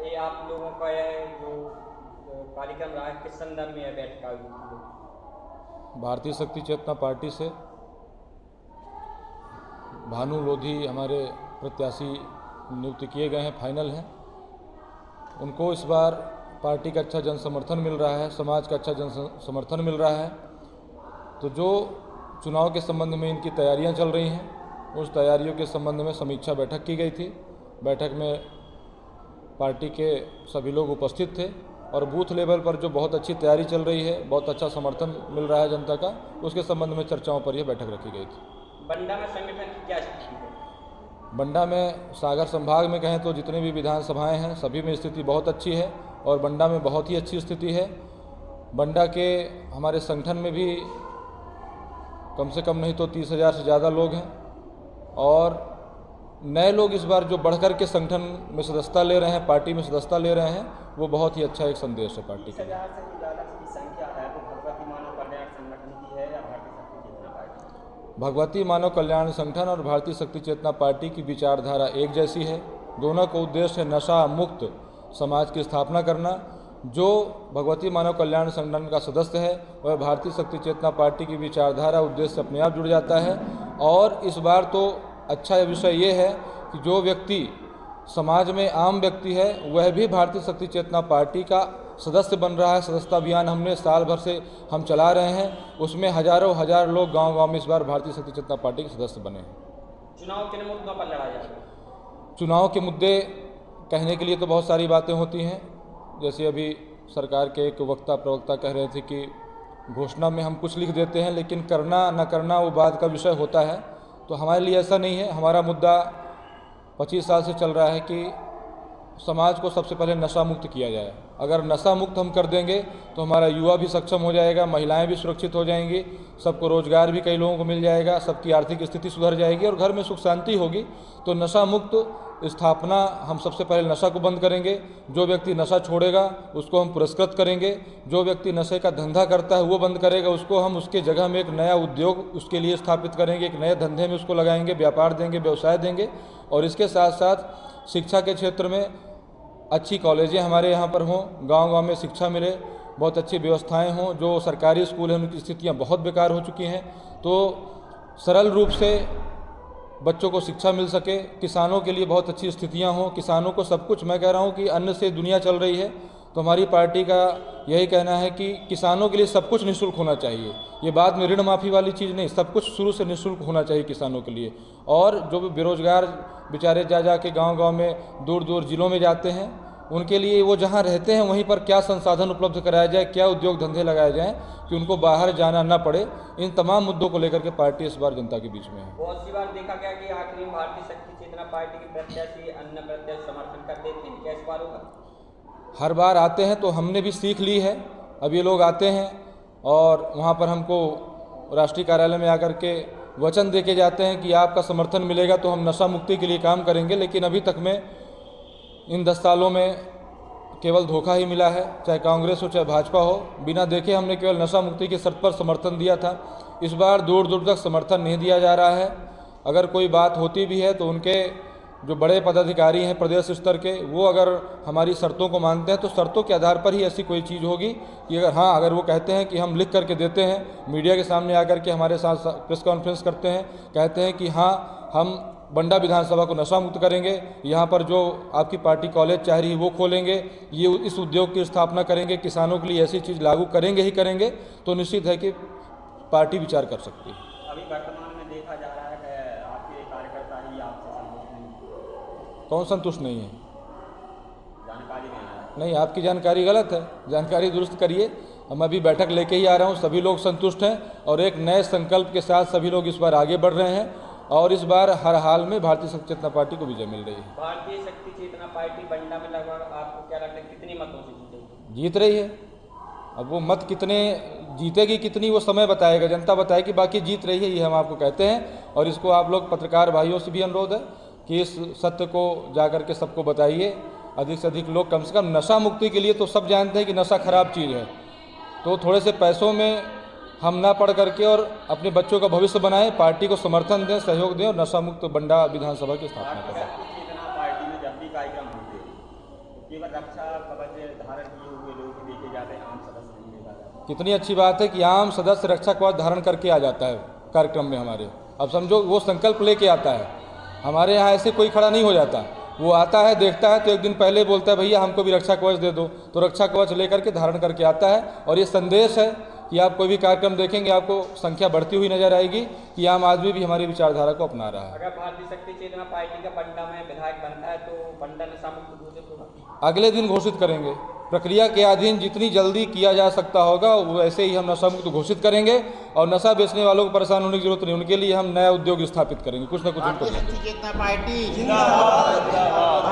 ये आप लोगों का यह जो कार्यक्रम रहा है किस संदर्भ में यह बैठक आयोजित की? भारतीय शक्ति चेतना पार्टी से भानु लोधी हमारे प्रत्याशी नियुक्त किए गए हैं, फाइनल हैं। उनको इस बार पार्टी का अच्छा जन समर्थन मिल रहा है, समाज का अच्छा जन समर्थन मिल रहा है। तो जो चुनाव के संबंध में इनकी तैयारियां चल रही हैं, उस तैयारियों के संबंध में समीक्षा बैठक की गई थी। बैठक में पार्टी के सभी लोग उपस्थित थे और बूथ लेवल पर जो बहुत अच्छी तैयारी चल रही है, बहुत अच्छा समर्थन मिल रहा है जनता का, उसके संबंध में चर्चाओं पर यह बैठक रखी गई थी। बंडा में संगठन की क्या स्थिति है? बंडा में सागर संभाग में कहें तो जितनी भी विधानसभाएं हैं सभी में स्थिति बहुत अच्छी है और बंडा में बहुत ही अच्छी स्थिति है। बंडा के हमारे संगठन में भी कम से कम नहीं तो 30,000 से ज़्यादा लोग हैं और नए लोग इस बार जो बढ़कर के संगठन में सदस्यता ले रहे हैं, पार्टी में सदस्यता ले रहे हैं, वो बहुत ही अच्छा एक संदेश है पार्टी के लिए। 30,000 से ज़्यादा की संख्या है वो भगवती मानव कल्याण संगठन की है या भारतीय शक्ति चेतना पार्टी? भगवती मानव कल्याण संगठन और भारतीय शक्ति चेतना पार्टी की विचारधारा एक जैसी है। दोनों का उद्देश्य है नशा मुक्त समाज की स्थापना करना। जो भगवती मानव कल्याण संगठन का सदस्य है वह भारतीय शक्ति चेतना पार्टी की विचारधारा उद्देश्य से अपने आप जुड़ जाता है। और इस बार तो अच्छा विषय ये है कि जो व्यक्ति समाज में आम व्यक्ति है वह भी भारतीय शक्ति चेतना पार्टी का सदस्य बन रहा है। सदस्यता अभियान हमने साल भर से हम चला रहे हैं, उसमें हजारों हजार लोग गांव-गांव में इस बार भारतीय शक्ति चेतना पार्टी के सदस्य बने हैं। चुनाव किन मुद्दों पर लड़ा जाएगा? चुनाव के मुद्दे कहने के लिए तो बहुत सारी बातें होती हैं। जैसे अभी सरकार के एक वक्ता प्रवक्ता कह रहे थे कि घोषणा में हम कुछ लिख देते हैं लेकिन करना न करना वो बात का विषय होता है। तो हमारे लिए ऐसा नहीं है। हमारा मुद्दा 25 साल से चल रहा है कि समाज को सबसे पहले नशा मुक्त किया जाए। अगर नशा मुक्त हम कर देंगे तो हमारा युवा भी सक्षम हो जाएगा, महिलाएं भी सुरक्षित हो जाएंगी, सबको रोजगार भी कई लोगों को मिल जाएगा, सबकी आर्थिक स्थिति सुधर जाएगी और घर में सुख शांति होगी। तो नशा मुक्त स्थापना हम सबसे पहले नशा को बंद करेंगे। जो व्यक्ति नशा छोड़ेगा उसको हम पुरस्कृत करेंगे। जो व्यक्ति नशे का धंधा करता है वो बंद करेगा, उसको हम उसके जगह में एक नया उद्योग उसके लिए स्थापित करेंगे, एक नए धंधे में उसको लगाएंगे, व्यापार देंगे, व्यवसाय देंगे। और इसके साथ साथ शिक्षा के क्षेत्र में अच्छी कॉलेजें हमारे यहाँ पर हों, गांव-गांव में शिक्षा मिले, बहुत अच्छी व्यवस्थाएं हों। जो सरकारी स्कूल हैं उनकी स्थितियाँ बहुत बेकार हो चुकी हैं, तो सरल रूप से बच्चों को शिक्षा मिल सके। किसानों के लिए बहुत अच्छी स्थितियां हों, किसानों को सब कुछ, मैं कह रहा हूं कि अन्न से दुनिया चल रही है, तो हमारी पार्टी का यही कहना है कि किसानों के लिए सब कुछ निःशुल्क होना चाहिए। ये बाद में ऋण माफ़ी वाली चीज़ नहीं, सब कुछ शुरू से निःशुल्क होना चाहिए किसानों के लिए। और जो भी बेरोजगार बेचारे जा के गांव-गांव में दूर दूर जिलों में जाते हैं, उनके लिए वो जहाँ रहते हैं वहीं पर क्या संसाधन उपलब्ध कराया जाए, क्या उद्योग धंधे लगाए जाएँ कि उनको बाहर जाना न पड़े। इन तमाम मुद्दों को लेकर के पार्टी इस बार जनता के बीच में है। बहुत सी बार देखा गया कि आखिरी में भारतीय शक्ति चेतना पार्टी के प्रत्याशी अन्य प्रत्याशी समर्थन कर देते हैं, क्या इस बार होगा? हर बार आते हैं तो हमने भी सीख ली है। अब ये लोग आते हैं और वहाँ पर हमको राष्ट्रीय कार्यालय में आकर के वचन दे के जाते हैं कि आपका समर्थन मिलेगा तो हम नशा मुक्ति के लिए काम करेंगे। लेकिन अभी तक में इन 10 सालों में केवल धोखा ही मिला है, चाहे कांग्रेस हो चाहे भाजपा हो। बिना देखे हमने केवल नशा मुक्ति की शर्त पर समर्थन दिया था। इस बार दूर दूर तक समर्थन नहीं दिया जा रहा है। अगर कोई बात होती भी है तो उनके जो बड़े पदाधिकारी हैं प्रदेश स्तर के, वो अगर हमारी शर्तों को मानते हैं तो शर्तों के आधार पर ही ऐसी कोई चीज़ होगी कि अगर वो कहते हैं कि हम लिख करके देते हैं, मीडिया के सामने आकर के हमारे साथ प्रेस कॉन्फ्रेंस करते हैं, कहते हैं कि हाँ हम बंडा विधानसभा को नशा मुक्त करेंगे, यहाँ पर जो आपकी पार्टी कॉलेज चाह रही है वो खोलेंगे, ये इस उद्योग की स्थापना करेंगे, किसानों के लिए ऐसी चीज़ लागू करेंगे ही करेंगे, तो निश्चित है कि पार्टी विचार कर सकती है। अभी वर्तमान में देखा जा रहा है कि आपके कार्यकर्ता ही आपसे संतुष्ट नहीं। कौन संतुष्ट नहीं है? जानकारी देना नहीं, आपकी जानकारी गलत है, जानकारी दुरुस्त करिए। हम अभी बैठक लेके ही आ रहा हूँ, सभी लोग संतुष्ट हैं और एक नए संकल्प के साथ सभी लोग इस बार आगे बढ़ रहे हैं और इस बार हर हाल में भारतीय शक्ति चेतना पार्टी को विजय मिल रही है। भारतीय शक्ति चेतना पार्टी बंडा में लगभग आपको क्या लगता है कितनी मतों से जीतेगी? जीत रही है। अब वो मत कितने जीतेगी कितनी वो समय बताएगा, जनता बताएगी, बाकी जीत रही है ये हम आपको कहते हैं। और इसको आप लोग पत्रकार भाइयों से भी अनुरोध है कि इस सत्य को जाकर के सबको बताइए, अधिक से अधिक लोग। कम से कम नशा मुक्ति के लिए तो सब जानते हैं कि नशा खराब चीज़ है, तो थोड़े से पैसों में हम ना पढ़ करके और अपने बच्चों का भविष्य बनाएं, पार्टी को समर्थन दें, सहयोग दें और नशा मुक्त बंडा विधानसभा की स्थापना करें। पार्टी में जब भी कार्यक्रम होते हैं केवल रक्षा कवच धारण किए हुए लोग देखे जाते हैं, आम सदस्य नहीं देखा जाता। कितनी अच्छी बात है कि आम सदस्य रक्षा कवच धारण करके आ जाता है कार्यक्रम में हमारे। अब समझो वो संकल्प लेके आता है, हमारे यहाँ ऐसे कोई खड़ा नहीं हो जाता। वो आता है, देखता है तो एक दिन पहले बोलता है भैया हमको भी रक्षा कवच दे दो, तो रक्षा कवच लेकर के धारण करके आता है। और ये संदेश है कि आप कोई भी कार्यक्रम देखेंगे आपको संख्या बढ़ती हुई नजर आएगी कि आम आदमी भी हमारी विचारधारा को अपना रहा है। अगर भारतीय शक्ति चेतना पार्टी का पन्ना में विधायक बनता है तो पन्ना नशा मुक्त घोषित होगा? अगले दिन घोषित करेंगे, प्रक्रिया के अधीन जितनी जल्दी किया जा सकता होगा वैसे ही हम नशा मुक्त घोषित करेंगे। और नशा बेचने वालों को परेशान होने की जरूरत नहीं, उनके लिए हम नया उद्योग स्थापित करेंगे, कुछ ना कुछ उनको भारतीय शक्ति चेतना पार्टी जिंदाबाद।